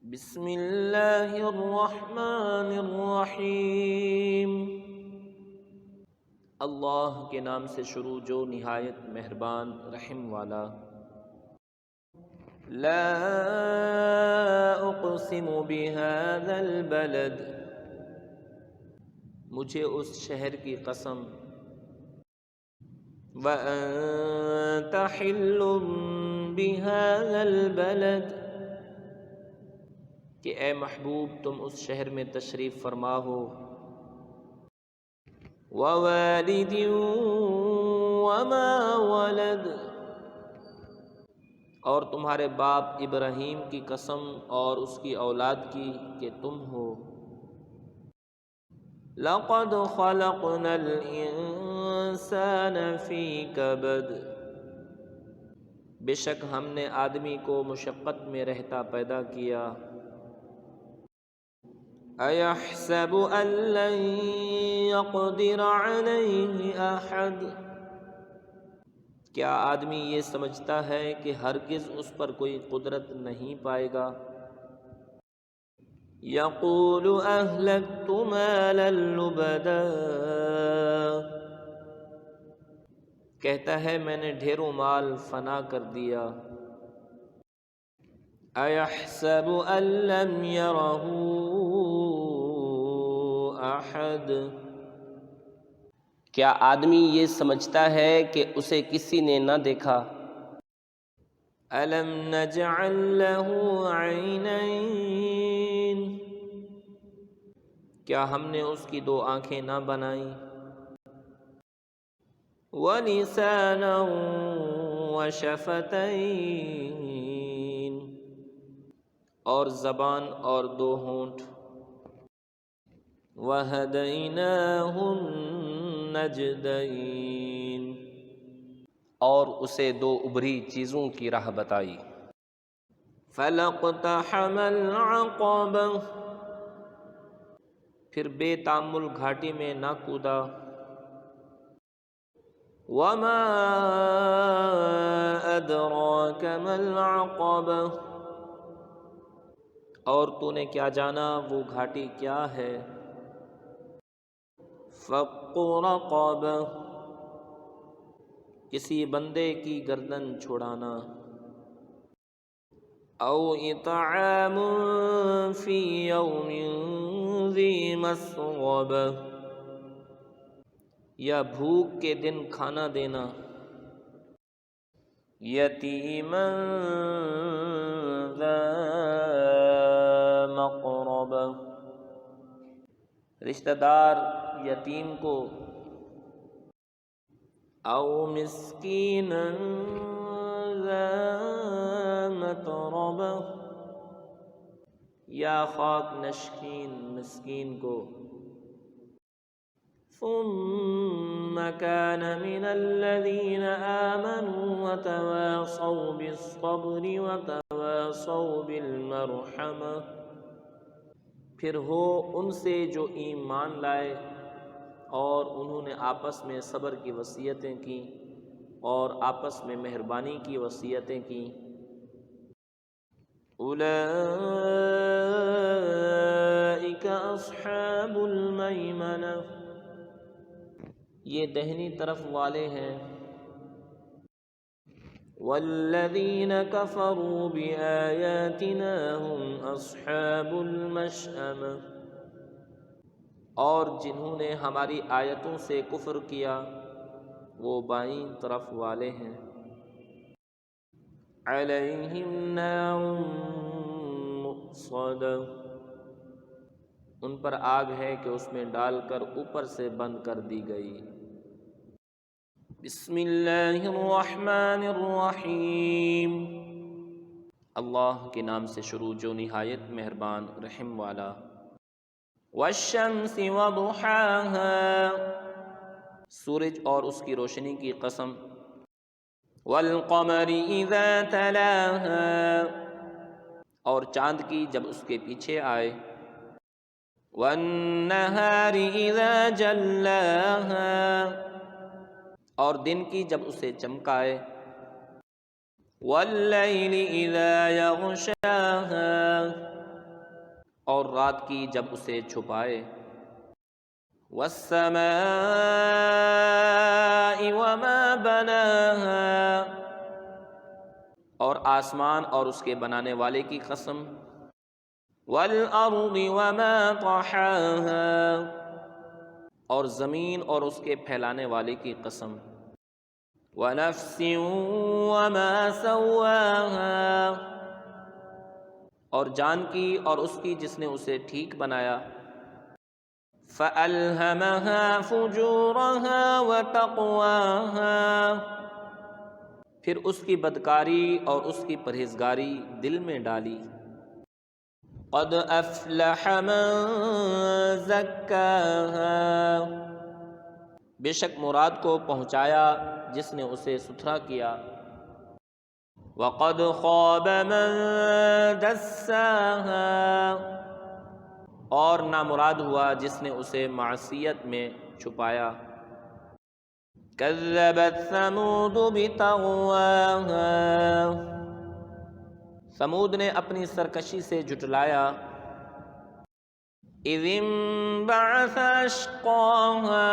بسم اللہ الرحمن الرحیم۔ اللہ کے نام سے شروع جو نہایت مہربان رحم والا۔ لا اقسم بهذا البلد، مجھے اس شہر کی قسم، وانت حل بهذا البلد، کہ اے محبوب تم اس شہر میں تشریف فرما ہو، ووالد وما ولد، اور تمہارے باپ ابراہیم کی قسم اور اس کی اولاد کی کہ تم ہو، لقد خلقنا الانسان فی کبد، بے شک ہم نے آدمی کو مشقت میں رہتا پیدا کیا، ایحسب ان لن یقدر علیہ احد، کیا آدمی یہ سمجھتا ہے کہ ہرگز اس پر کوئی قدرت نہیں پائے گا، یقول اہلکت مالا لبدا، کہتا ہے میں نے ڈھیروں مال فنا کر دیا، ایحسب ان لم یرہ احد، کیا آدمی یہ سمجھتا ہے کہ اسے کسی نے نہ دیکھا، الم نجعل لہ عینین، کیا ہم نے اس کی دو آنکھیں نہ بنائیں، ولسانا وشفتین، اور زبان اور دو ہونٹ، وہدیناہ النجدین، اور اسے دو ابری چیزوں کی راہ بتائی، فلاقتحم العقبہ، پھر بے تامل گھاٹی میں نہ کودا، وما ادراک ما العقبہ، اور تو نے کیا جانا وہ گھاٹی کیا ہے، فک رقبہ، کسی بندے کی گردن چھڑانا، او اطعام فی یوم ذی مسغبہ، یا بھوک کے دن کھانا دینا، یتیما ذا مقربہ، رشتہ دار یتیم کو، او مسکینا ذا متربہ، یا خاک نشین مسکین کو، ثم كان من الذين آمنوا وتواصوا بالصبر وتواصوا بالمرحمة، پھر ہو ان سے جو ایمان لائے اور انہوں نے آپس میں صبر کی وصیتیں کی اور آپس میں مہربانی کی وصیتیں کی، اولئک اصحاب المیمنہ، یہ دہنی طرف والے ہیں، والذین کفروا بآیاتنا هم اصحاب المشأمہ، اور جنہوں نے ہماری آیتوں سے کفر کیا وہ بائیں طرف والے ہیں، علیہم نار مؤصدہ، ان پر آگ ہے کہ اس میں ڈال کر اوپر سے بند کر دی گئی۔ بسم اللہ الرحمن الرحیم، اللہ کے نام سے شروع جو نہایت مہربان رحم والا۔ والشمس وضحاها، سورج اور اس کی روشنی کی قسم، والقمر اذا تلاها، اور چاند کی جب اس کے پیچھے آئے، والنہار اذا جلاها، اور دن کی جب اسے چمکائے، واللیل اذا یغشاها، اور رات کی جب اسے چھپائے، والسماء وما بناها، اور آسمان اور اس کے بنانے والے کی قسم، والارض وما طحاها، اور زمین اور اس کے پھیلانے والے کی قسم، ونفس وما سواها، اور جان کی اور اس کی جس نے اسے ٹھیک بنایا، فألهمها فجورها وتقواها، پھر اس کی بدکاری اور اس کی پرہیزگاری دل میں ڈالی، قد افلح من زکاها، بے شک مراد کو پہنچایا جس نے اسے ستھرا کیا، وقد خاب من دساها، اور نامراد ہوا جس نے اسے معصیت میں چھپایا، کذبت ثمود بطغواها، ثمود نے اپنی سرکشی سے جھٹلایا، اذ انبعث اشقاها،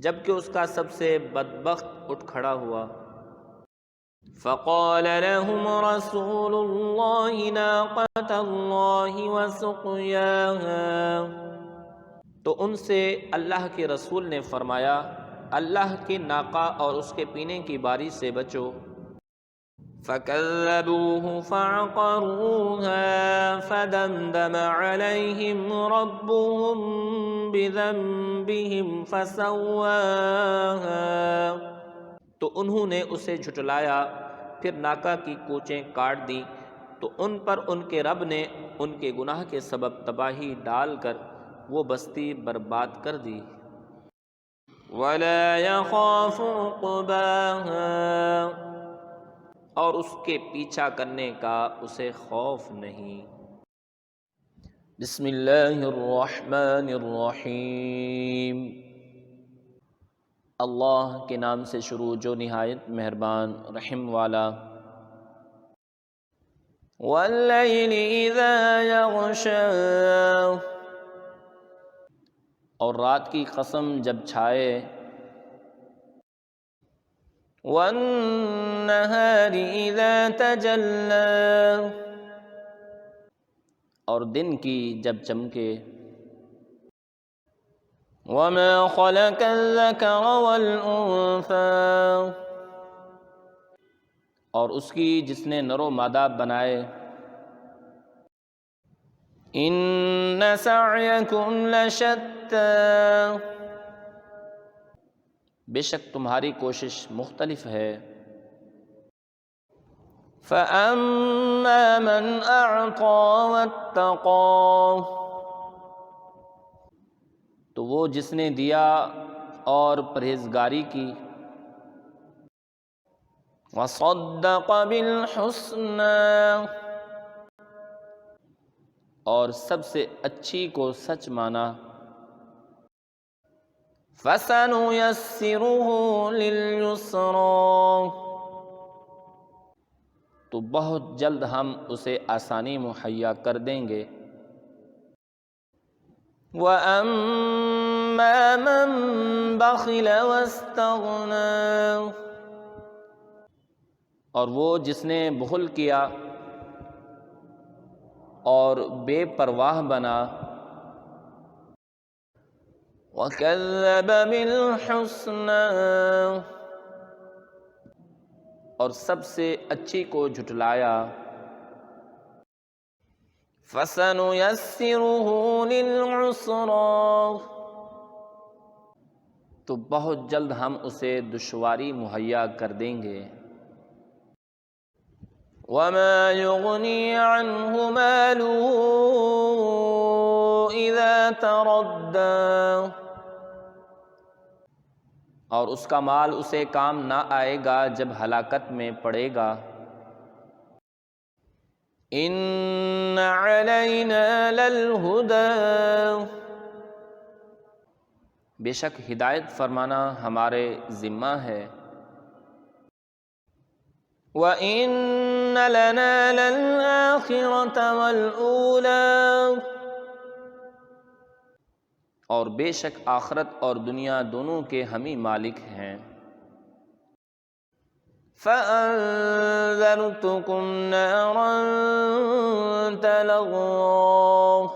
جبکہ اس کا سب سے بدبخت اٹھ کھڑا ہوا، فقال لهم رسول الله ناقة الله وسقياها، تو ان سے اللہ کے رسول نے فرمایا اللہ کی ناقہ اور اس کے پینے کی باری سے بچو، فَكَذَّبُوهُ فَعَقَرُوهَا فَدَمْدَمَ عَلَيْهِمْ رَبُّهُمْ بِذَنبِهِمْ فَسَوَّاهَا، تو انہوں نے اسے جھٹلایا، پھر ناکہ کی کوچیں کاٹ دیں، تو ان پر ان کے رب نے ان کے گناہ کے سبب تباہی ڈال کر وہ بستی برباد کر دی، وَلَا يَخَافُ عُقْبَاهَا، اور اس کے پیچھا کرنے کا اسے خوف نہیں۔ بسم اللہ الرحمن الرحیم، اللہ کے نام سے شروع جو نہایت مہربان رحم والا۔ واللیل اذا یغشا، اور رات کی قسم جب چھائے، والنہار اذا تجلی، اور دن کی جب چمکے، وما خلق الذکر والانثى، اور اس کی جس نے نر و مادہ بنائے، ان سعیکم لشتی، بے شک تمہاری کوشش مختلف ہے، فَأَمَّا مَنْ أَعْطَى وَاتَّقَى، تو وہ جس نے دیا اور پرہیزگاری کی، وَصَدَّقَ بِالْحُسْنَى، اور سب سے اچھی کو سچ مانا، فَسَنُيَسِّرُهُ لِلْيُسْرَى، تو بہت جلد ہم اسے آسانی مہیا کر دیں گے، وَأَمَّا مَن بَخِلَ وَاسْتَغْنَى، اور وہ جس نے بخل کیا اور بے پرواہ بنا، وَكَذَّبَ بِالْحُسْنَى، اور سب سے اچھی کو جھٹلایا، فَسَنُيَسِّرُهُ لِلْعُسْرَى، تو بہت جلد ہم اسے دشواری مہیا کر دیں گے، وَمَا يُغْنِي عَنْهُ مَالُهُ إِذَا تَرَدَّى، اور اس کا مال اسے کام نہ آئے گا جب ہلاکت میں پڑے گا، إِنَّ عَلَيْنَا لَلْهُدَى، بے شک ہدایت فرمانا ہمارے ذمہ ہے، وَإِنَّ لنا للآخرة والأولى، اور بے شک آخرت اور دنیا دونوں کے ہم ہی مالک ہیں۔ فَأَنذَرْتُكُمْ نَارًا تَلَظَّىٰ،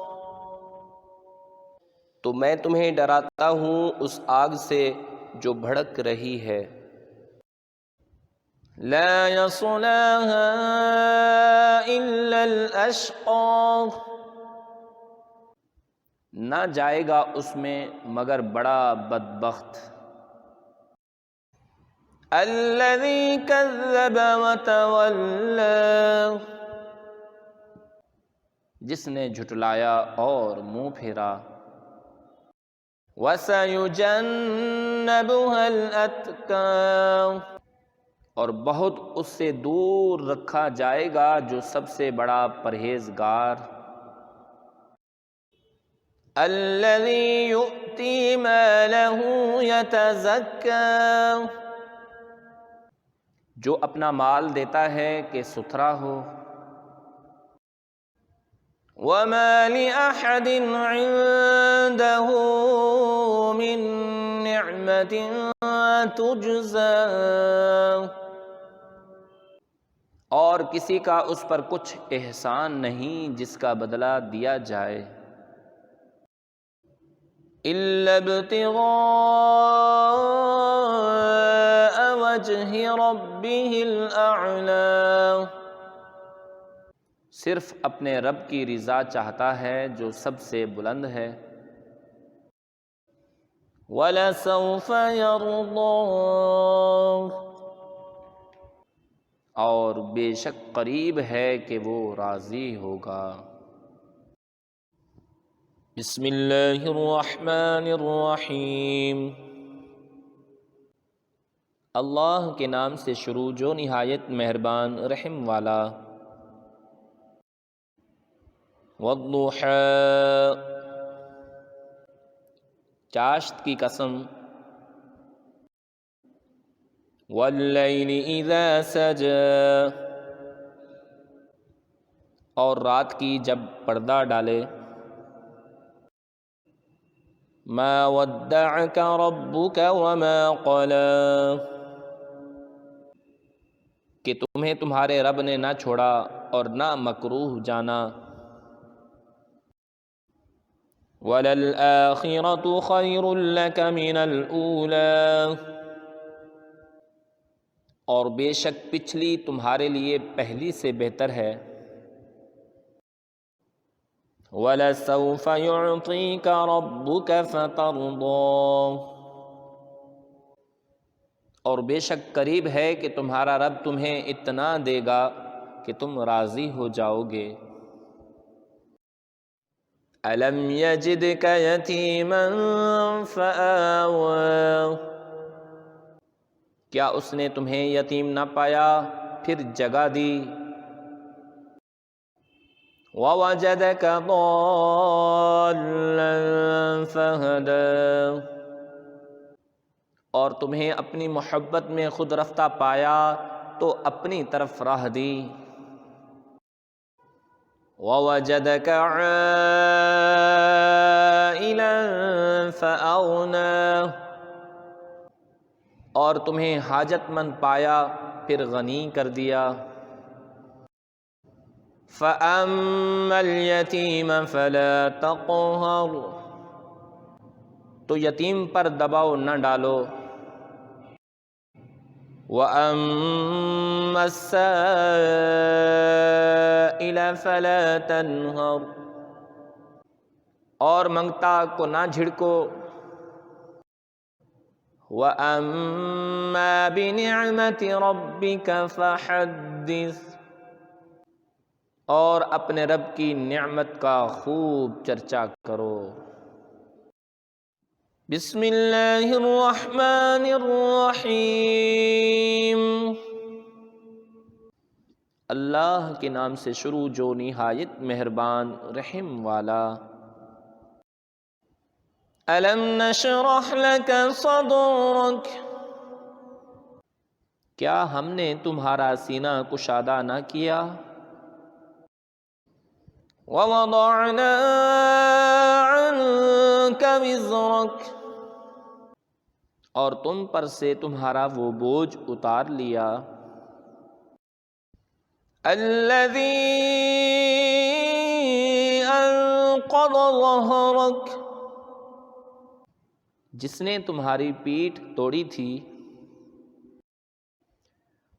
تو میں تمہیں ڈراتا ہوں اس آگ سے جو بھڑک رہی ہے۔ لَا يَصْلَاهَا إِلَّا الْأَشْقَى، نہ جائے گا اس میں مگر بڑا بدبخت۔ الَّذِي كَذَّبَ وَتَوَلَّىٰ، جس نے جھٹلایا اور منہ پھیرا۔ وَسَيُجَنَّبُهَا الْأَتْقَى، اور بہت اس سے دور رکھا جائے گا جو سب سے بڑا پرہیزگار۔ الَّذِي يُؤْتِي مَالَهُ يَتَزَكَّىٰ، جو اپنا مال دیتا ہے کہ ستھرا ہو۔ وَمَا لِأَحَدٍ عِندَهُ مِن نِّعْمَةٍ تُجْزَىٰ، اور کسی کا اس پر کچھ احسان نہیں جس کا بدلہ دیا جائے۔ إِلَّا ابْتِغَاءَ وَجْهِ رَبِّهِ الْأَعْلَىٰ، صرف اپنے رب کی رضا چاہتا ہے جو سب سے بلند ہے۔ وَلَسَوْفَ يَرْضَىٰ، اور بے شک قریب ہے کہ وہ راضی ہوگا۔ بسم اللہ الرحمن الرحیم، اللہ کے نام سے شروع جو نہایت مہربان رحم والا۔ والضحیٰ، چاشت کی قسم۔ واللیل اذا سجا، اور رات کی جب پردہ ڈالے۔ ما ودعك ربك وما قلى، کہ تمہیں تمہارے رب نے نہ چھوڑا اور نہ مکروہ جانا۔ وَلَلْآخِرَةُ خَيْرٌ لَكَ مِنَ الْأُولَىٰ، اور بے شک پچھلی تمہارے لیے پہلی سے بہتر ہے۔ وَلَسَوْفَ يُعْطِيكَ رَبُّكَ فَتَرْضَىٰ، اور بے شک قریب ہے کہ تمہارا رب تمہیں اتنا دے گا کہ تم راضی ہو جاؤ گے۔ أَلَمْ يَجِدْكَ يَتِيمًا فَآوَىٰ، کیا اس نے تمہیں یتیم نہ پایا پھر جگہ دی۔ وَوَجَدَكَ ضَالًّا فَهَدَىٰ، اور تمہیں اپنی محبت میں خود رفتہ پایا تو اپنی طرف راہ دی۔ وَوَجَدَكَ عَائِلًا فَأَغْنَىٰ، اور تمہیں حاجت مند پایا پھر غنی کر دیا۔ فَأَمَّا الْيَتِيمَ فَلَا تَقْهَرْ، تو یتیم پر دباؤ نہ ڈالو۔ وَأَمَّا السَّائِلَ فَلَا تَنْهَرْ، اور منگتا کو نہ جھڑکو۔ وَأَمَّا بِنِعْمَةِ رَبِّكَ فَحَدِّثْ، اور اپنے رب کی نعمت کا خوب چرچا کرو۔ بسم اللہ الرحمن الرحیم، اللہ کے نام سے شروع جو نہایت مہربان رحم والا۔ الم نشرح لك صدرك، کیا ہم نے تمہارا سینہ کشادہ نہ کیا؟ وَوَضَعْنَا عَنْكَ وِزْرَكَ، اور تم پر سے تمہارا وہ بوجھ اتار لیا، الَّذِي أَنقَضَ ظَهْرَكَ، جس نے تمہاری پیٹھ توڑی تھی،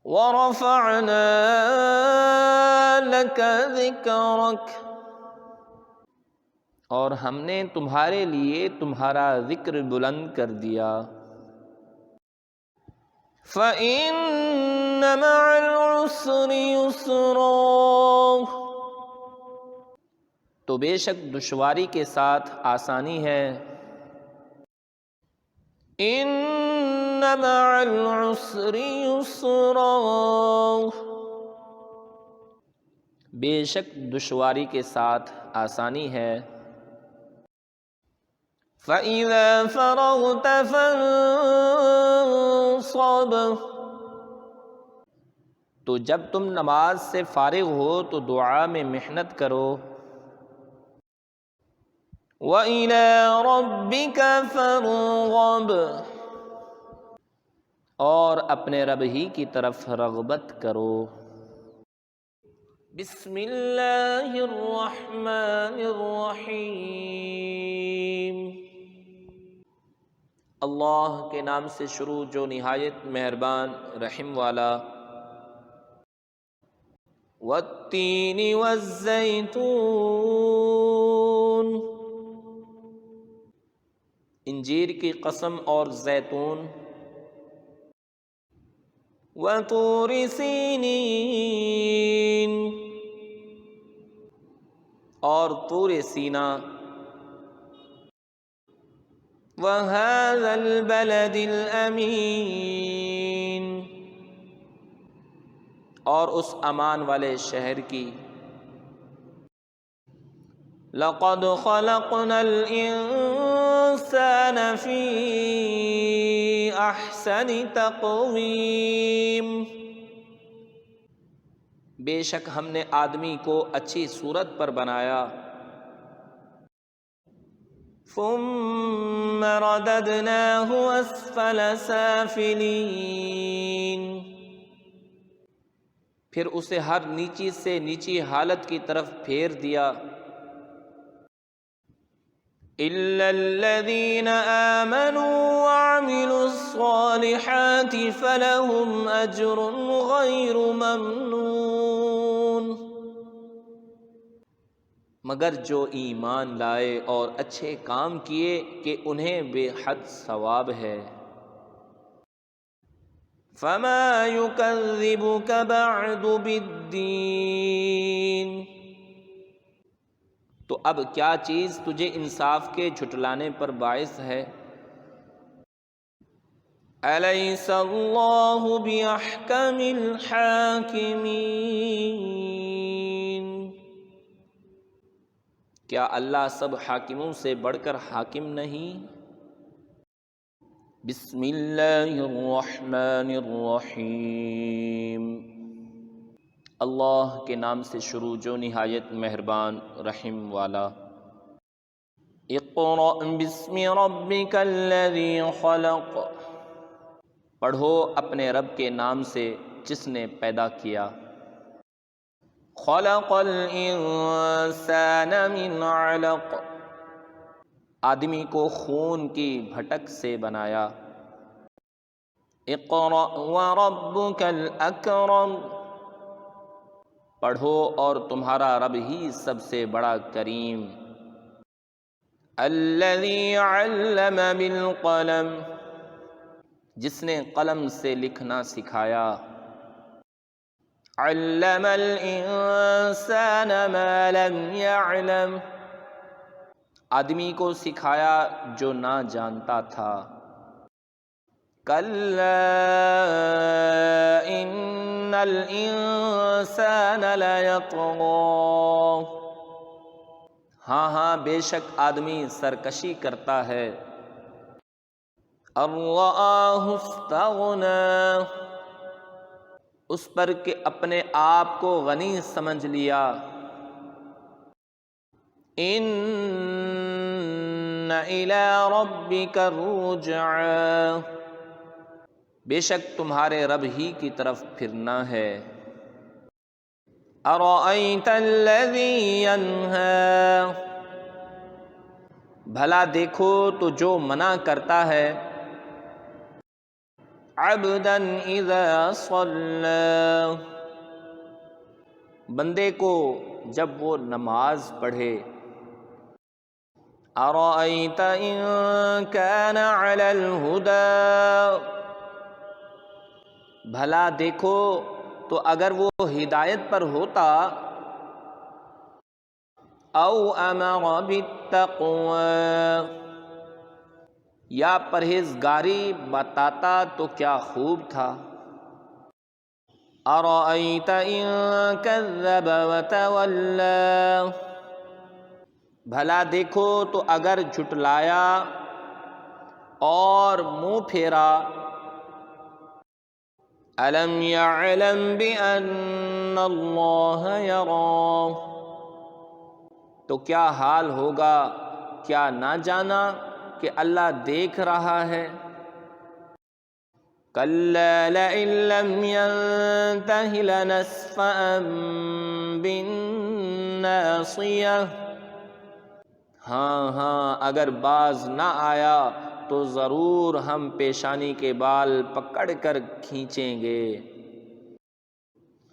وَرَفَعْنَا لَكَ ذِكْرَكَ، اور ہم نے تمہارے لیے تمہارا ذکر بلند کر دیا، فَإِنَّ مَعَ الْعُسْرِ يُسْرًا، تو بے شک دشواری کے ساتھ آسانی ہے، إِنَّ مَعَ الْعُسْرِ يُسْرًا، بے شک دشواری کے ساتھ آسانی ہے، فَإِذَا فَرَغْتَ فَانصَبْ، تو جب تم نماز سے فارغ ہو تو دعا میں محنت کرو، وَإِلَى رَبِّكَ فَارْغَب، اور اپنے رب ہی کی طرف رغبت کرو۔ بسم اللہ الرحمن الرحیم، اللہ کے نام سے شروع جو نہایت مہربان رحم والا۔ والتین والزیتون، انجیر کی قسم اور زیتون، وطور سینین، اور طور سینا، وَهَذَا الْبَلَدِ الْأَمِينِ، اور اس امان والے شہر کی۔ لَقَدْ خَلَقْنَا الْإِنسَانَ فِي أَحْسَنِ تَقْوِيمٍ، بے شک ہم نے آدمی کو اچھی صورت پر بنایا، ثُمَّ رَدَدْنَاهُ أَسْفَلَ سَافِلِينَ، پھر اسے ہر نیچی سے نیچی حالت کی طرف پھیر دیا، إِلَّا الَّذِينَ آمَنُوا وَعَمِلُوا الصَّالِحَاتِ فَلَهُمْ أَجْرٌ غَيْرُ مَمْنُونٍ، مگر جو ایمان لائے اور اچھے کام کیے کہ انہیں بے حد ثواب ہے۔ فَمَا يُكَذِّبُكَ بَعْدُ بِالدِّينِ، تو اب کیا چیز تجھے انصاف کے جھٹلانے پر باعث ہے؟ أَلَيْسَ اللَّهُ بِأَحْكَمِ الْحَاكِمِينَ، کیا اللہ سب حاکموں سے بڑھ کر حاکم نہیں؟ بسم اللہ الرحمن الرحیم، اللہ کے نام سے شروع جو نہایت مہربان رحم والا۔ اقرأ بسم ربک الذی خلق، پڑھو اپنے رب کے نام سے جس نے پیدا کیا۔ خلق الانسان من علق، آدمی کو خون کی بھٹک سے بنایا۔ اقرأ وربک الاکرم، پڑھو اور تمہارا رب ہی سب سے بڑا کریم۔ الذی علم بالقلم، جس نے قلم سے لکھنا سکھایا۔ علم الانسان ما لم يعلم، آدمی کو سکھایا جو نہ جانتا تھا۔ کلا ان الانسان لیطغی، ہاں بے شک آدمی سرکشی کرتا ہے۔ ان رآہ استغنی، اس پر کہ اپنے آپ کو غنی سمجھ لیا۔ ان الی ربک الرجعی، بے شک تمہارے رب ہی کی طرف پھرنا ہے۔ ارأیت الذی ینہی، بھلا دیکھو تو جو منع کرتا ہے، عبدا اذا صلی، بندے کو جب وہ نماز پڑھے۔ ارأیت ان کان علی الہدی، بھلا دیکھو تو اگر وہ ہدایت پر ہوتا، او امر بالتقوی، یا پرہیزگاری بتاتا تو کیا خوب تھا۔ ارأیت ان کذب وتولی، بھلا دیکھو تو اگر جھٹلایا اور منہ پھیرا۔ الم یعلم بان اللہ یری، تو کیا حال ہوگا، کیا نہ جانا کہ اللہ دیکھ رہا ہے۔ کلا لئن لم ینتہ لنسفعا بالناصیہ، ہاں اگر باز نہ آیا تو ضرور ہم پیشانی کے بال پکڑ کر کھینچیں گے۔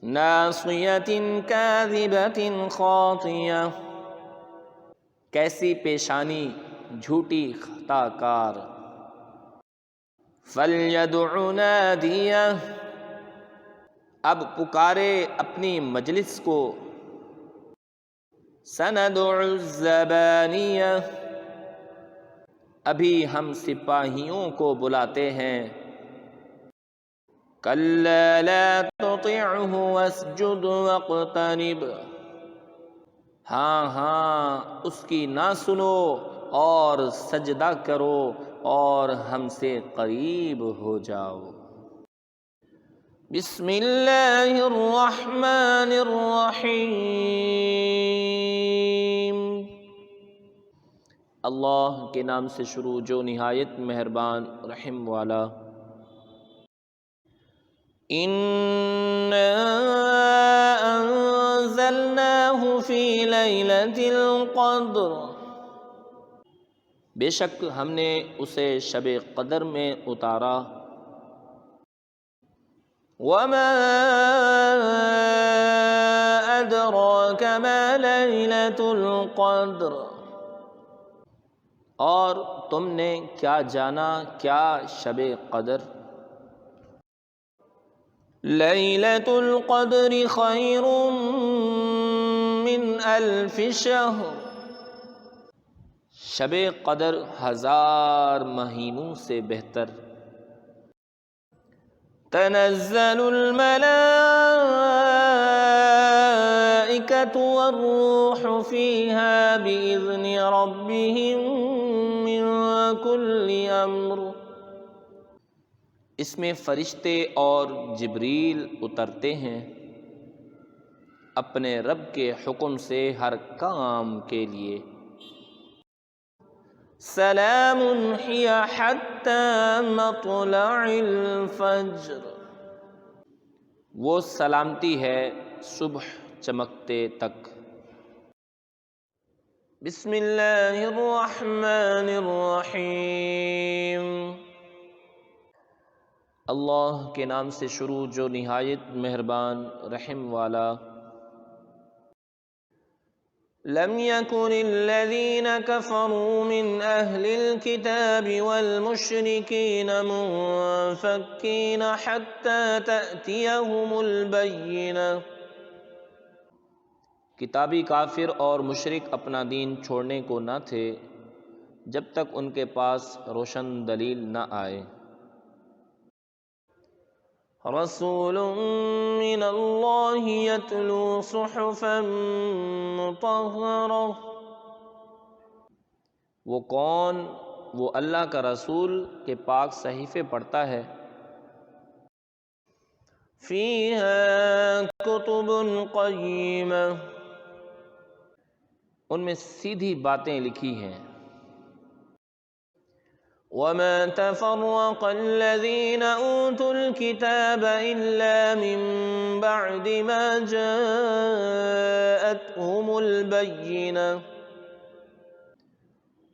ناصیۃ کاذبۃ خاطیہ، کیسی پیشانی جھوٹی خطا کار۔ فلیدع نادیہ، اب پکارے اپنی مجلس کو۔ سندع الزبانیہ، ابھی ہم سپاہیوں کو بلاتے ہیں۔ کلا لا تطعہ واسجد واقترب، ہاں اس کی نہ سنو اور سجدہ کرو اور ہم سے قریب ہو جاؤ۔ بسم اللہ الرحمن الرحیم، اللہ کے نام سے شروع جو نہایت مہربان رحم والا۔ انا انزلناہ فی لیلۃ القدر، بے شک ہم نے اسے شب قدر میں اتارا۔ وما ادراک ما لیلۃ القدر، اور تم نے کیا جانا کیا شب قدر۔ لیلۃ القدر خیر من الف شہر، شب قدر 1000 مہینوں سے بہتر۔ تنزل الملائکۃ والروح فیہا بإذن ربہم من کل امر، اس میں فرشتے اور جبریل اترتے ہیں اپنے رب کے حکم سے ہر کام کے لیے۔ سلام ہی حتی مطلع الفجر، وہ سلامتی ہے صبح چمکتے تک۔ بسم اللہ الرحمن الرحیم، اللہ کے نام سے شروع جو نہایت مہربان رحم والا۔ لم يكن الذين كفروا من أهل الكتاب والمشركين منفكين حتى تأتيهم البينة، کتابی کافر اور مشرک اپنا دین چھوڑنے کو نہ تھے جب تک ان کے پاس روشن دلیل نہ آئے۔ رسول من اللہ یتلو صحفا مطہرہ، وہ کون؟ وہ اللہ کا رسول کے پاک صحیفے پڑھتا ہے۔ فیہا کتب قیمہ، ان میں سیدھی باتیں لکھی ہیں۔ وَمَا تَفَرَّقَ الَّذِينَ أُوتُوا الْكِتَابَ إِلَّا مِن بَعْدِ مَا جَاءَتْهُمُ الْبَيِّنَةُ،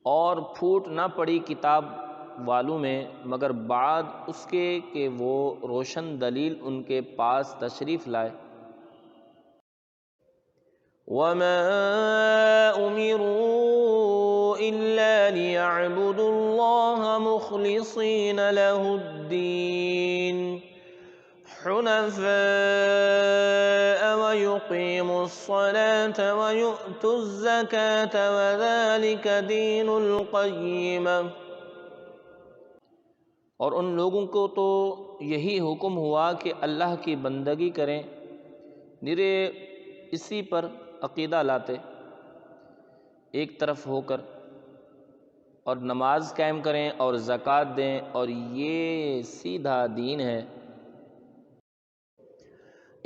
اور پھوٹ نہ پڑی کتاب والوں میں مگر بعد اس کے کہ وہ روشن دلیل ان کے پاس تشریف لائے۔ وَمَا أُمِرُوا إِلَّا لِيَعْبُدُوا اللَّهَ مُخْلِصِينَ لَهُ الدِّينَ حُنَفَاءَ وَيُقِيمُوا الصَّلَاةَ وَيُؤْتُوا الزَّكَاةَ وَذَلِكَ دِينُ الْقَيِّمَةِ، اور ان لوگوں کو تو یہی حکم ہوا کہ اللہ کی بندگی کریں، نرے اسی پر عقیدہ لاتے ایک طرف ہو کر، اور نماز قائم کریں اور زکوٰۃ دیں، اور یہ سیدھا دین ہے۔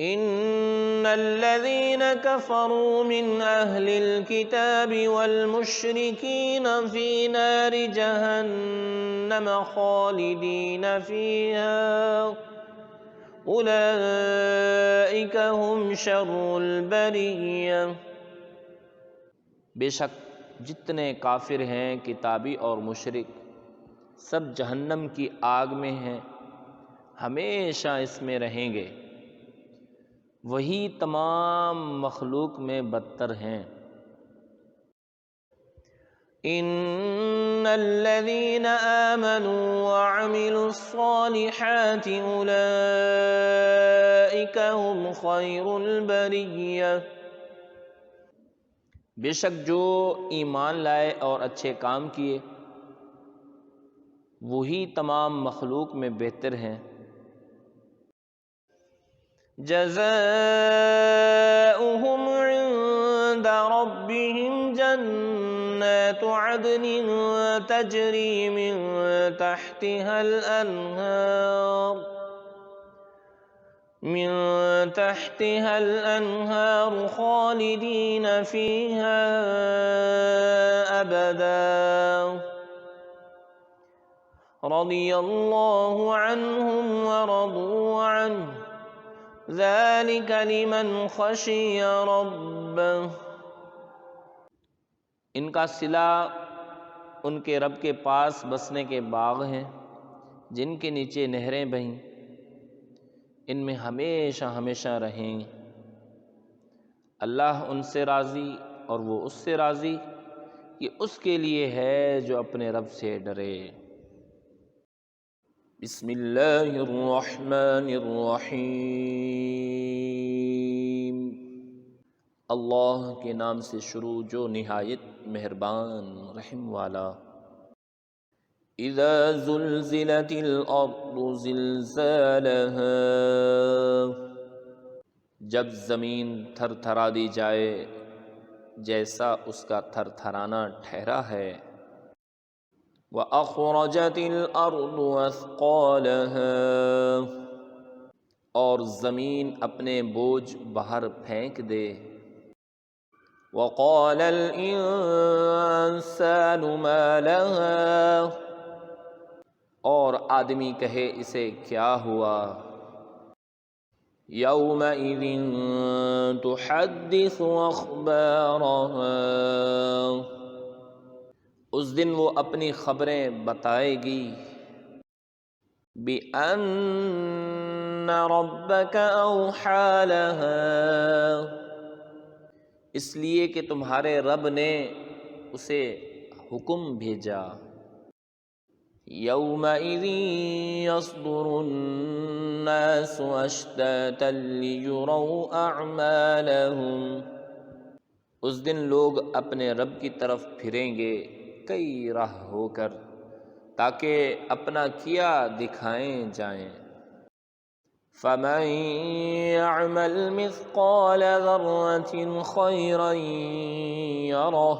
ان الذين كفروا من اهل الكتاب والمشركين في نار جهنم خالدين فيها اولئك هم شر البرية، بے شک جتنے کافر ہیں کتابی اور مشرک سب جہنم کی آگ میں ہیں، ہمیشہ اس میں رہیں گے، وہی تمام مخلوق میں بدتر ہیں۔ ان الذين آمنوا وعملوا الصالحات اولئك هم خير البرية، بے شک جو ایمان لائے اور اچھے کام کیے وہی تمام مخلوق میں بہتر ہیں۔ جزاؤہم عند ربهم جنات عدن تجری من تحتها الأنهار خالدین فیہا ابدا، رضی اللہ عنہم ورضوا عنہ، ذلك لمن خشی ربہ، ان کا صلہ ان کے رب کے پاس بسنے کے باغ ہیں جن کے نیچے نہریں بہیں، ان میں ہمیشہ ہمیشہ رہیں، اللہ ان سے راضی اور وہ اس سے راضی، یہ اس کے لیے ہے جو اپنے رب سے ڈرے۔ بسم اللہ الرحمن الرحیم، اللہ کے نام سے شروع جو نہایت مہربان رحم والا۔ اذا زلزلت الارض زلزالها، جب زمین تھر تھرا دی جائے جیسا اس کا تھر تھرانا ٹھہرا ہے۔ وَأَخْرَجَتِ الْأَرْضُ أَثْقَالَهَا، اور زمین اپنے بوجھ باہر پھینک دے۔ وَقَالَ الْإِنسَانُ مَا لَهَا، اور آدمی کہے اسے کیا ہوا۔ يَوْمَئِذٍ تُحَدِّثُ أَخْبَارَهَا، اس دن وہ اپنی خبریں بتائے گی۔ بِأَنَّ رَبَّكَ أَوْحَىٰ لَهَا، اس لیے کہ تمہارے رب نے اسے حکم بھیجا۔ يَوْمَئِذٍ يَصْدُرُ النَّاسُ أَشْتَاتًا لِيُرَوْا أَعْمَالَهُمْ، اس دن لوگ اپنے رب کی طرف پھریں گے کئی راہ ہو کر تاکہ اپنا کیا دکھائیں جائیں۔ فَمَن يَعْمَلْ مِثْقَالَ ذَرَّةٍ خَيْرًا يَرَهُ،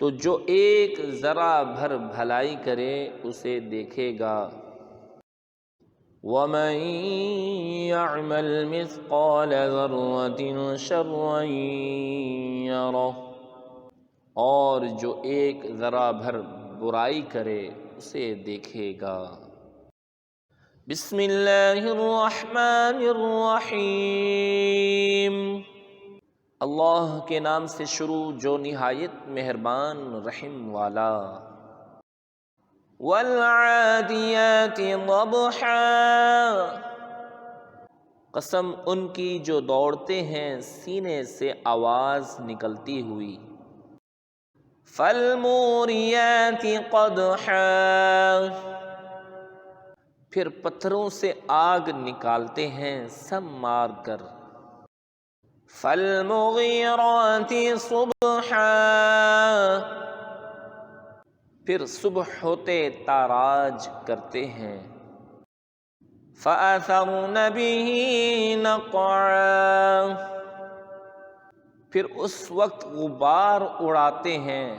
تو جو ایک ذرہ بھر بھلائی کرے اسے دیکھے گا۔ وَمَن يَعْمَلْ مِثْقَالَ ذَرَّةٍ شَرًّا يَرَهُ، اور جو ایک ذرہ بھر برائی کرے اسے دیکھے گا۔ بسم اللہ الرحمن الرحیم، اللہ کے نام سے شروع جو نہایت مہربان رحم والا۔ والعادیات ضبحا، قسم ان کی جو دوڑتے ہیں سینے سے آواز نکلتی ہوئی۔ فالموریات قدحا، پھر پتھروں سے آگ نکالتے ہیں سم مار کر۔ فالمغیرات صبحا، پھر صبح ہوتے تاراج کرتے ہیں۔ فَأَثَرْنَ بِهِ نَقْعًا، پھر اس وقت غبار اڑاتے ہیں۔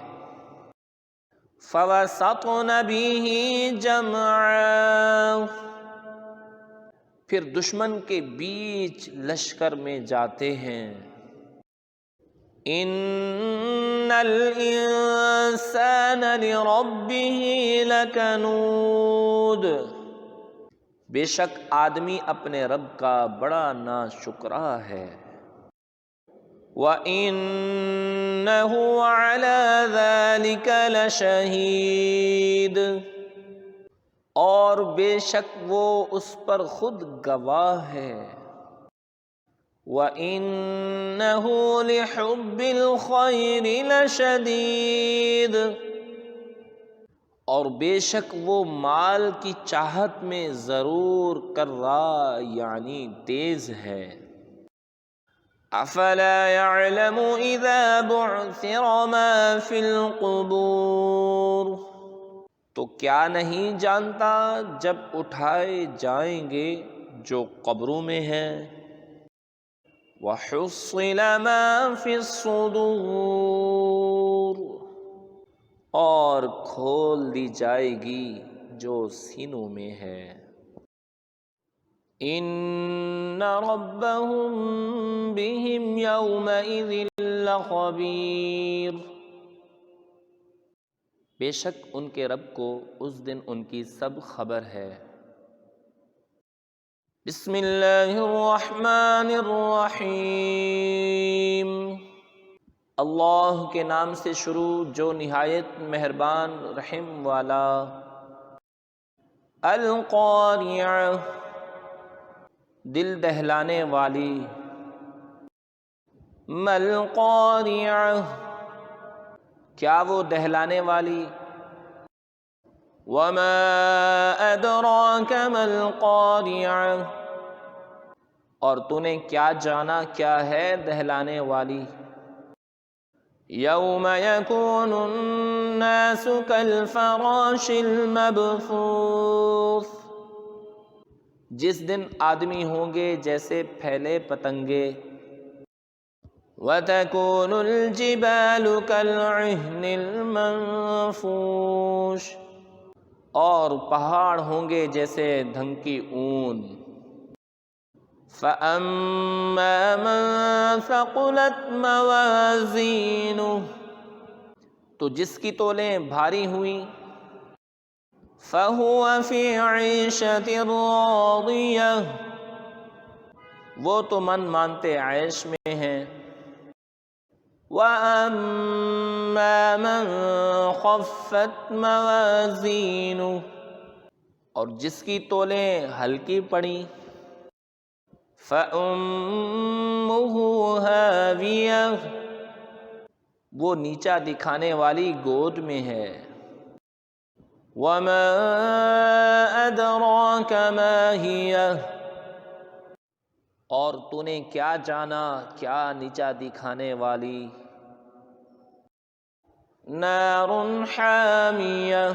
فَوَسَطْنَ بِهِ جَمْعًا، پھر دشمن کے بیچ لشکر میں جاتے ہیں۔ اِنَّ الْإِنسَانَ لِرَبِّهِ لَكَنُودٌ، بے شک آدمی اپنے رب کا بڑا ناشکرا ہے۔ وَإِنَّهُ عَلَى ذَلِكَ لَشَهِيدٌ، اور بے شک وہ اس پر خود گواہ ہے۔ وَإِنَّهُ لِحُبِّ الْخَيْرِ لَشَدِيدٌ، اور بے شک وہ مال کی چاہت میں ضرور کرا یعنی تیز ہے۔ افلا يعلم اذا بعثر ما في القبور، تو کیا نہیں جانتا جب اٹھائے جائیں گے جو قبروں میں ہیں۔ وحصل ما في الصدور، اور کھول دی جائے گی جو سینوں میں ہے۔ ان ربهم بهم يومئذ لخبیر، بے شک ان کے رب کو اس دن ان کی سب خبر ہے۔ بسم اللہ الرحمن الرحیم، اللہ کے نام سے شروع جو نہایت مہربان رحم والا۔ القاریعہ، دل دہلانے والی۔ ما القاریعہ، کیا وہ دہلانے والی۔ وما ادراک ما القاریعہ، اور تو نے کیا جانا کیا ہے دہلانے والی۔ یوم یکون الناس کالفراش المبثوث، جس دن آدمی ہوں گے جیسے پھیلے پتنگے۔ وَتَكُونُ الْجِبَالُ كَالْعِهْنِ الْمَنفُوشِ، اور پہاڑ ہوں گے جیسے دھنکی اون۔ فَأَمَّا مَن ثَقُلَتْ مَوَازِينُهُ، تو جس کی تولیں بھاری ہوئیں۔ فَهُوَ فِي عِيشَةٍ رَاضِيَةٍ، وہ تو من مانتے عیش میں ہیں۔ وَأَمَّا مَن خَفَّتْ مَوَازِينُهُ، اور جس کی تولیں ہلکی پڑیں۔ فَأُمُّهُ هَاوِيَةٌ، وہ نیچا دکھانے والی گود میں ہے۔ وَمَا أَدْرَاكَ مَا هِيَهْ، اور تو نے کیا جانا کیا نیچا دکھانے والی۔ نار حامیہ،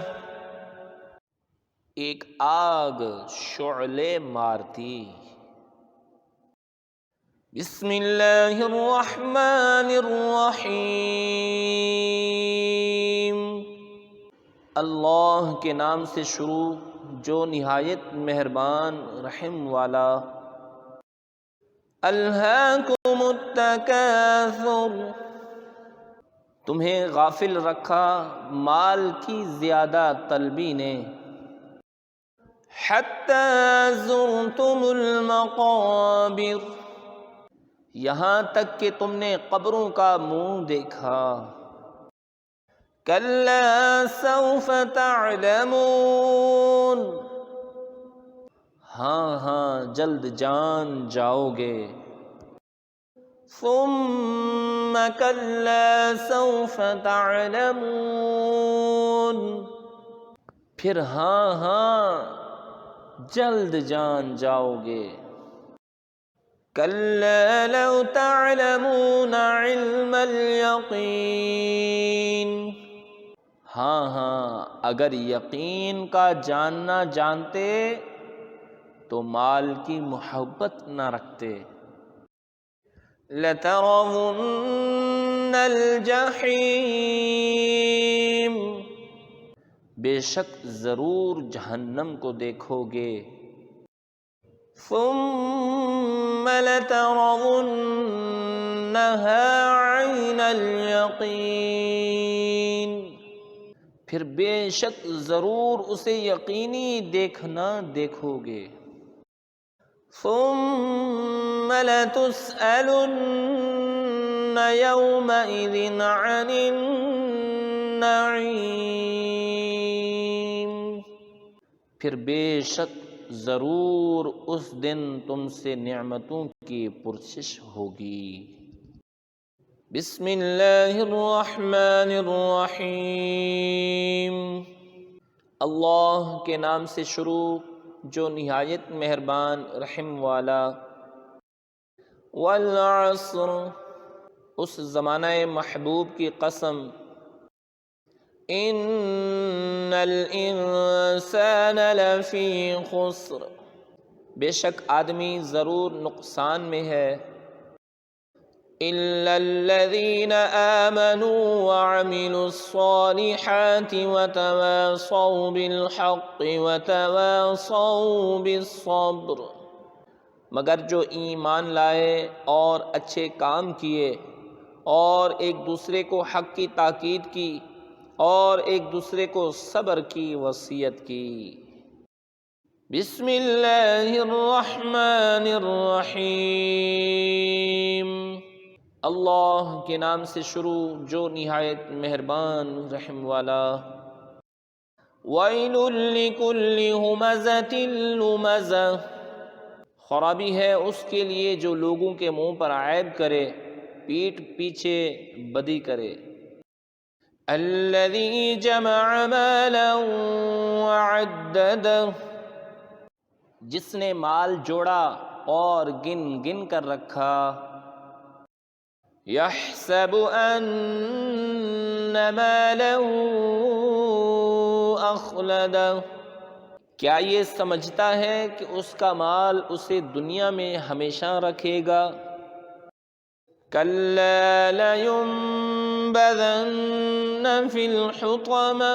ایک آگ شعلے مارتی۔ بسم اللہ الرحمن الرحیم، اللہ کے نام سے شروع جو نہایت مہربان رحم والا۔ الہاکم التکاثر، تمہیں غافل رکھا مال کی زیادہ طلبی نے۔ حتی زرتم المقابر، یہاں تک کہ تم نے قبروں کا منہ دیکھا۔ کلا سوف تعلمون، ہاں ہاں جلد جان جاؤ گے۔ ثم کلا سوف تعلمون، پھر ہاں ہاں جلد جان جاؤ گے۔ کلا لو تعلمون علم الیقین، ہاں ہاں اگر یقین کا جاننا جانتے تو مال کی محبت نہ رکھتے۔ لَتَرَوُنَّ الْجَحِيمَ، بے شک ضرور جہنم کو دیکھو گے۔ ثُمَّ لَتَرَوُنَّهَا عَيْنَ الْيَقِينِ، پھر بے شک ضرور اسے یقینی دیکھنا دیکھو گے۔ ثم لتسألن يومئذ عن النعيم، پھر بے شک ضرور اس دن تم سے نعمتوں کی پرسش ہوگی۔ بسم اللہ الرحمن الرحیم، اللہ کے نام سے شروع جو نہایت مہربان رحم والا۔ والعصر، اس زمانہ محبوب کی قسم۔ ان الانسان لفی خسر، بے شک آدمی ضرور نقصان میں ہے۔ الا الذین آمنوا وعملوا الصالحات وتواصوا بالحق وتواصوا بالصبر، مگر جو ایمان لائے اور اچھے کام کیے اور ایک دوسرے کو حق کی تاکید کی اور ایک دوسرے کو صبر کی وصیت کی۔ بسم اللہ الرحمن الرحیم، اللہ کے نام سے شروع جو نہایت مہربان رحم والا۔ ویل لکل ہمزۃ لمزہ، خرابی ہے اس کے لیے جو لوگوں کے منہ پر عیب کرے، پیٹھ پیچھے بدی کرے۔ الذی جمع مالا وعددہ، جس نے مال جوڑا اور گن گن کر رکھا۔ یحسب ان مالہ اخلدہ، کیا یہ سمجھتا ہے کہ اس کا مال اسے دنیا میں ہمیشہ رکھے گا۔ کلا لینبذن فی الحطمہ،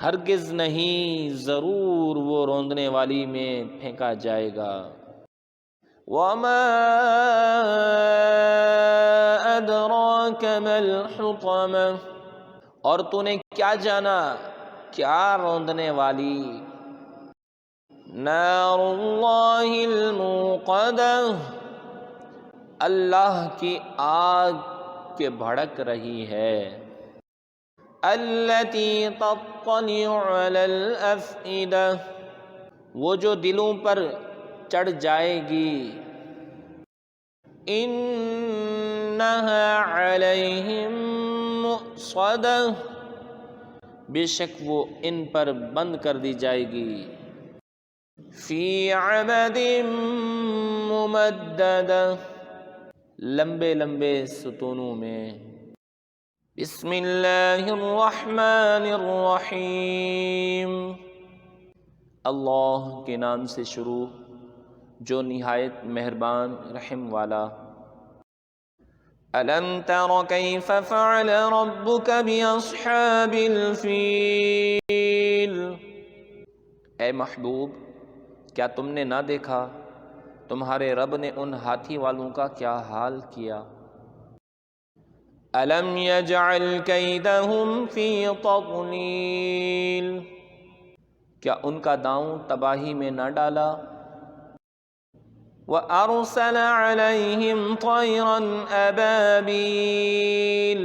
ہرگز نہیں ضرور وہ روندنے والی میں پھینکا جائے گا۔ وما ادراک ما الحطمہ، اور تو نے کیا جانا کیا روندنے والی۔ نار اللہ الموقدہ، اللہ کی آگ کے بھڑک رہی ہے۔ التی تطلع علی الافئدہ، وہ جو دلوں پر چڑھ جائے گی۔ انہا علیہم مؤصدہ، بے شک وہ ان پر بند کر دی جائے گی۔ فی عمد ممددہ، لمبے لمبے ستونوں میں۔ بسم اللہ الرحمن الرحیم، اللہ کے نام سے شروع جو نہایت مہربان رحم والا۔ أَلَمْ تَرَ كَيْفَ فَعَلَ رَبُّكَ بِأَصْحَابِ الْفِيلِ، اے محبوب، کیا تم نے نہ دیکھا تمہارے رب نے ان ہاتھی والوں کا کیا حال کیا؟ أَلَمْ يَجْعَلْ كَيْدَهُمْ فِي تَضْلِيلٍ، کیا ان کا داؤں تباہی میں نہ ڈالا؟ وَأَرْسَلَ عَلَيْهِمْ طَيْرًا أَبَابِيلَ،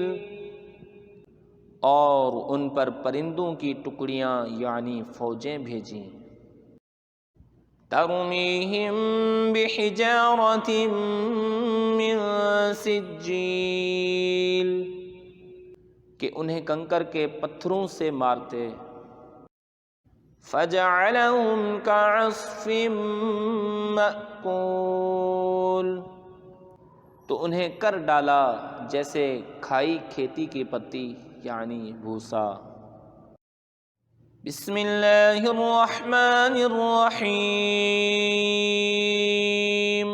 اور ان پر پرندوں کی ٹکڑیاں یعنی فوجیں بھیجیں، تَرْمِيهِمْ بِحِجَارَةٍ مِّن سِجِّيلٍ، کہ انہیں کنکر کے پتھروں سے مارتے، فَجَعَلَهُمْ كَعَصْفٍ مَّأْكُولٍ، تو انہیں کر ڈالا جیسے کھائی کھیتی کی پتی یعنی بھوسا۔ بسم اللہ الرحمن الرحیم،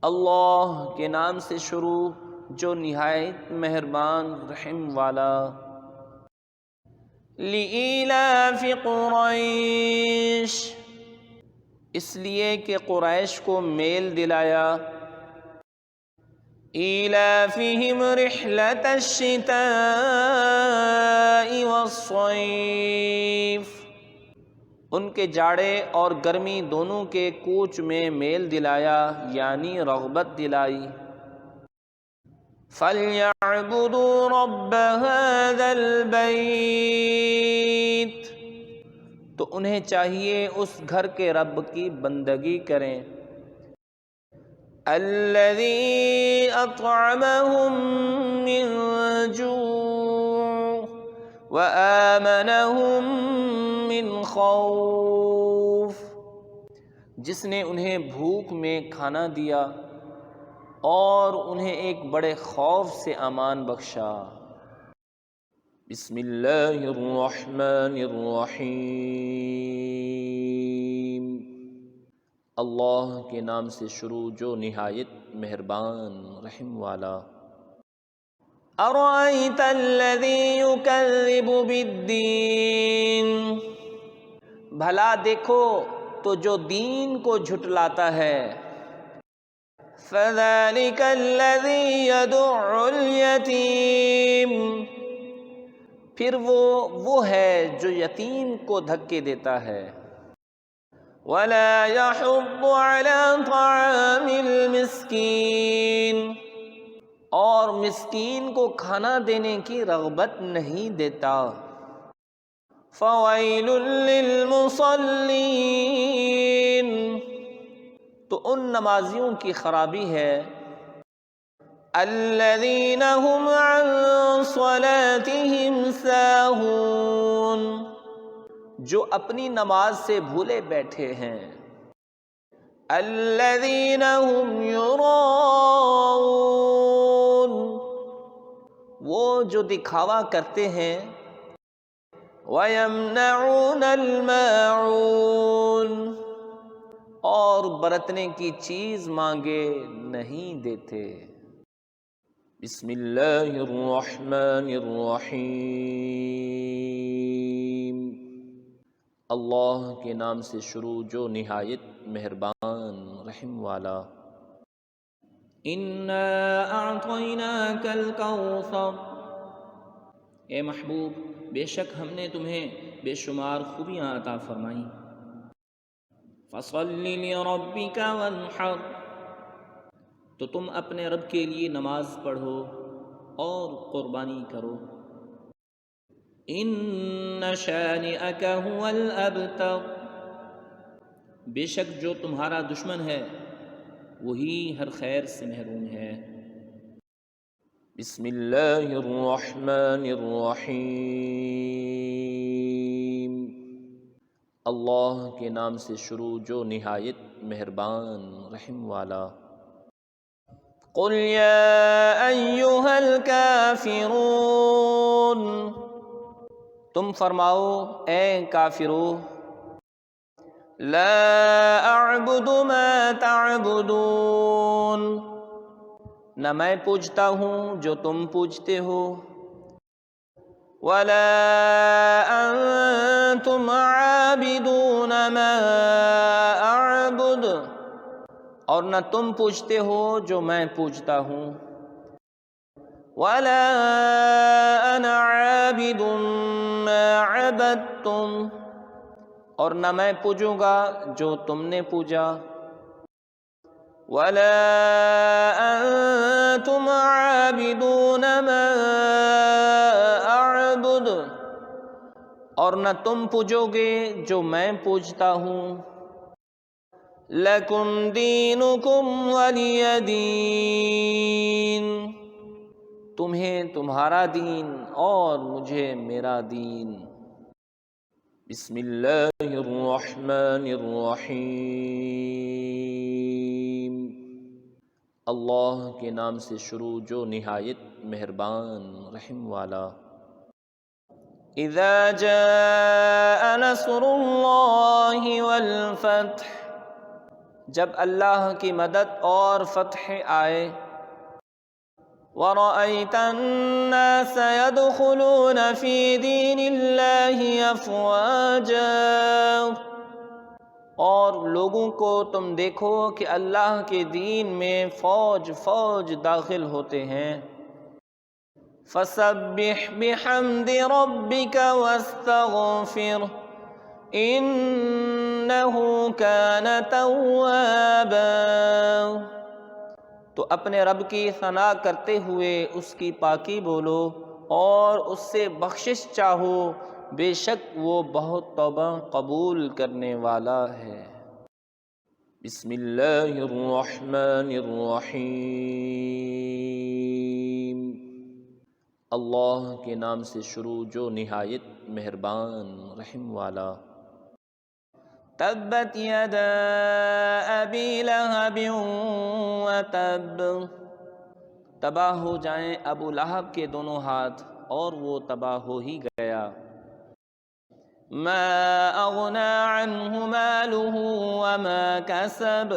اللہ کے نام سے شروع جو نہایت مہربان رحم والا۔ لِإِيلَافِ قُرَيْشٍ، اس لیے کہ قریش کو میل دلایا، إِيلَافِهِمْ رِحْلَةَ الشِّتَاءِ وَالصَّيْفِ، ان کے جاڑے اور گرمی دونوں کے کوچ میں میل دلایا یعنی رغبت دلائی۔ فَلْيَعْبُدُوا رَبَّ هَذَا الْبَيْتِ، تو انہیں چاہیے اس گھر کے رب کی بندگی کریں، الَّذِي أَطْعَمَهُم مِّن جُوعٍ وَآمَنَهُم مِّن خَوْفٍ، جس نے انہیں بھوک میں کھانا دیا اور انہیں ایک بڑے خوف سے امان بخشا۔ بسم اللہ الرحمن الرحیم، اللہ کے نام سے شروع جو نہایت مہربان رحم والا۔ أَرَأَيْتَ الَّذِي يُكَذِّبُ بِالدِّينِ، بھلا دیکھو تو جو دین کو جھٹلاتا ہے، فَذَلِكَ الَّذِي يَدُعُّ الْيَتِيمَ، پھر وہ ہے جو یتیم کو دھکے دیتا ہے، وَلَا يَحُضُّ عَلَى طَعَامِ الْمِسْكِينِ، اور مسکین کو کھانا دینے کی رغبت نہیں دیتا۔ فَوَيْلٌ لِّلْمُصَلِّينَ، تو ان نمازیوں کی خرابی ہے، الَّذِينَ هُمْ عَن صَلَاتِهِمْ سَاهُونَ، جو اپنی نماز سے بھولے بیٹھے ہیں، الَّذِينَ هُمْ يُرَاءُونَ، وہ جو دکھاوا کرتے ہیں، وَيَمْنَعُونَ الْمَاعُونَ، اور برتنے کی چیز مانگے نہیں دیتے۔ بسم اللہ الرحمن الرحیم، اللہ کے نام سے شروع جو نہایت مہربان رحم والا۔ اِنَّا أَعْطَيْنَاكَ الْكَوْثَرَ، اے محبوب بے شک ہم نے تمہیں بے شمار خوبیاں عطا فرمائیں، فَصَلِّ لِرَبِّكَ وَانْحَرْ، تو تم اپنے رب کے لیے نماز پڑھو اور قربانی کرو، إِنَّ شَانِئَكَ هُوَ الْأَبْتَرُ، بے شک جو تمہارا دشمن ہے وہی ہر خیر سے محروم ہے۔ بسم اللہ الرحمن الرحیم، اللہ کے نام سے شروع جو نہایت مہربان رحم والا۔ قُلْ يَا أَيُّهَا الْكَافِرُونَ، تم فرماؤ اے کافرو، لا اعبد ما تعبدون، نہ میں پوجتا ہوں جو تم پوجتے ہو، ولا أنتم عابدون ما أعبد، اور نہ تم پوچھتے ہو جو میں پوچھتا ہوں. ولا أنا عابد ما عبدتم، اور نہ میں پوجوں گا جو تم نے پوجا. ولا أنتم عابدون ما أعبد، اور نہ تم پوجو گے جو میں پوجتا ہوں. لکم دینکم ولی دین، تمہیں تمہارا دین اور مجھے میرا دین. بسم اللہ الرحمن الرحیم، اللہ کے نام سے شروع جو نہایت مہربان رحم والا. اذا جاء نصر اللہ والفتح، جب اللہ کی مدد اور فتح آئے. وَرَأَيْتَ النَّاسَ يَدْخُلُونَ فِي دِينِ اللَّهِ أَفْوَاجًا، اور لوگوں کو تم دیکھو کہ اللہ کے دین میں فوج فوج داخل ہوتے ہیں. فَسَبِّحْ بِحَمْدِ رَبِّكَ وَاسْتَغْفِرْهُ إِنَّهُ كَانَ تَوَّابًا، تو اپنے رب کی ثنا کرتے ہوئے اس کی پاکی بولو اور اس سے بخشش چاہو، بے شک وہ بہت توبہ قبول کرنے والا ہے. بسم اللہ الرحمن الرحیم، اللہ کے نام سے شروع جو نہایت مہربان رحم والا. تبت یدا ابی لہب وتب، تباہ ہو جائیں ابو لہب کے دونوں ہاتھ اور وہ تباہ ہو ہی گیا. ما اغنی عنہ مالہ وما کسب،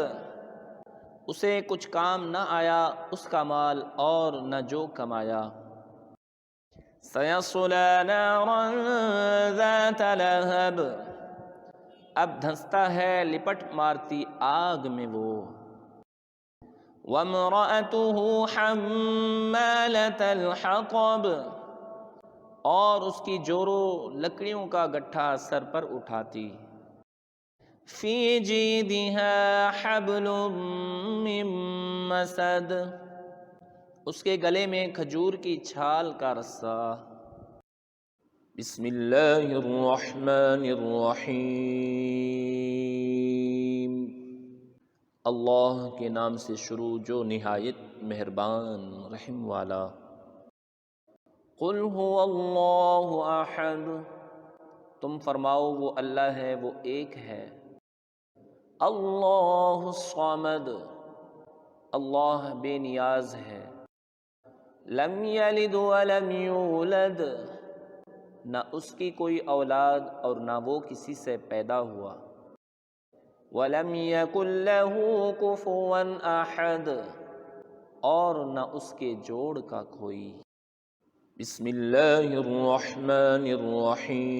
اسے کچھ کام نہ آیا اس کا مال اور نہ جو کمایا. سیصلی نارا ذات لہب، اب دھنستا ہے لپٹ مارتی آگ میں وہ. وامرأتہ حمالۃ الحطب، اور اس کی جورو لکڑیوں کا گٹھا سر پر اٹھاتی. فی جیدہا حبل من مسد، اس کے گلے میں کھجور کی چھال کا رسہ. بسم اللہ الرحمن الرحیم، اللہ کے نام سے شروع جو نہایت مہربان رحم والا. قل هو اللہ احد، تم فرماؤ وہ اللہ ہے، وہ ایک ہے. اللہ الصمد، اللہ بے نیاز ہے. لم یلد ولم یولد، نہ اس کی کوئی اولاد اور نہ وہ کسی سے پیدا ہوا. وَلَمْ يَكُنْ لَهُ كُفُوًا أَحَدٌ، اور نہ اس کے جوڑ کا کوئی. بسم اللہ الرحمن الرحیم،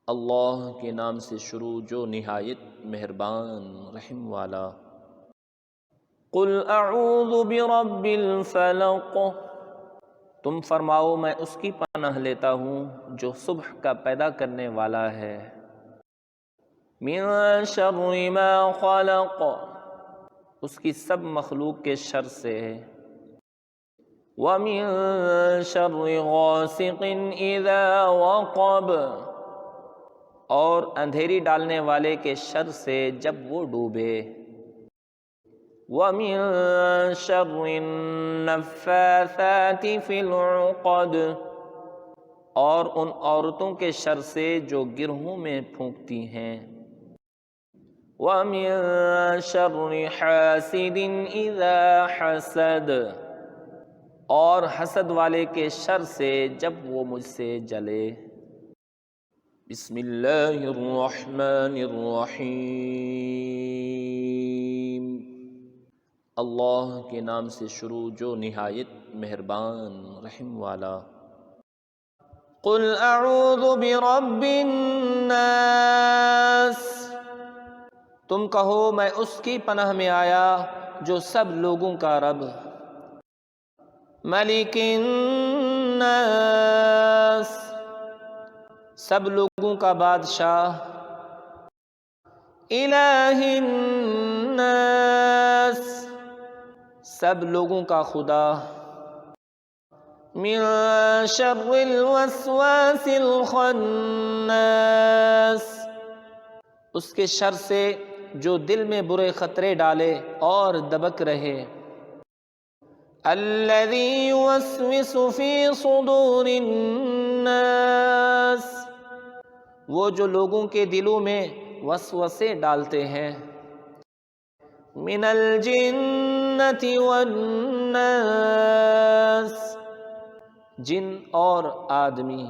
اللہ کے نام سے شروع جو نہایت مہربان رحم والا. قُلْ أَعُوذُ بِرَبِّ الْفَلَقِ، تم فرماؤ میں اس کی پناہ لیتا ہوں جو صبح کا پیدا کرنے والا ہے. من شر ما خلق، اس کی سب مخلوق کے شر سے. ومن شر غاسق اذا وقب، اور اندھیری ڈالنے والے کے شر سے جب وہ ڈوبے. وَمِن شَرِّ النَّفَّاثَاتِ فِي الْعُقَدِ، اور ان عورتوں کے شر سے جو گرہوں میں پھونکتی ہیں. وَمِن شَرِّ حَاسِدٍ إِذَا حَسَدَ، اور حسد والے کے شر سے جب وہ مجھ سے جلے. بسم اللہ الرحمن الرحیم، اللہ کے نام سے شروع جو نہایت مہربان رحم والا۔ قل اعوذ برب الناس، تم کہو میں اس کی پناہ میں آیا جو سب لوگوں کا رب، ملک الناس، سب لوگوں کا بادشاہ، الہ الناس، سب لوگوں کا خدا، من شر الوسواس الخناس، اس کے شر سے جو دل میں برے خطرے ڈالے اور دبک رہے، الذی یوسوس فی صدور الناس، وہ جو لوگوں کے دلوں میں وسوسے ڈالتے ہیں، من الجنۃ والناس، جن اور آدمی۔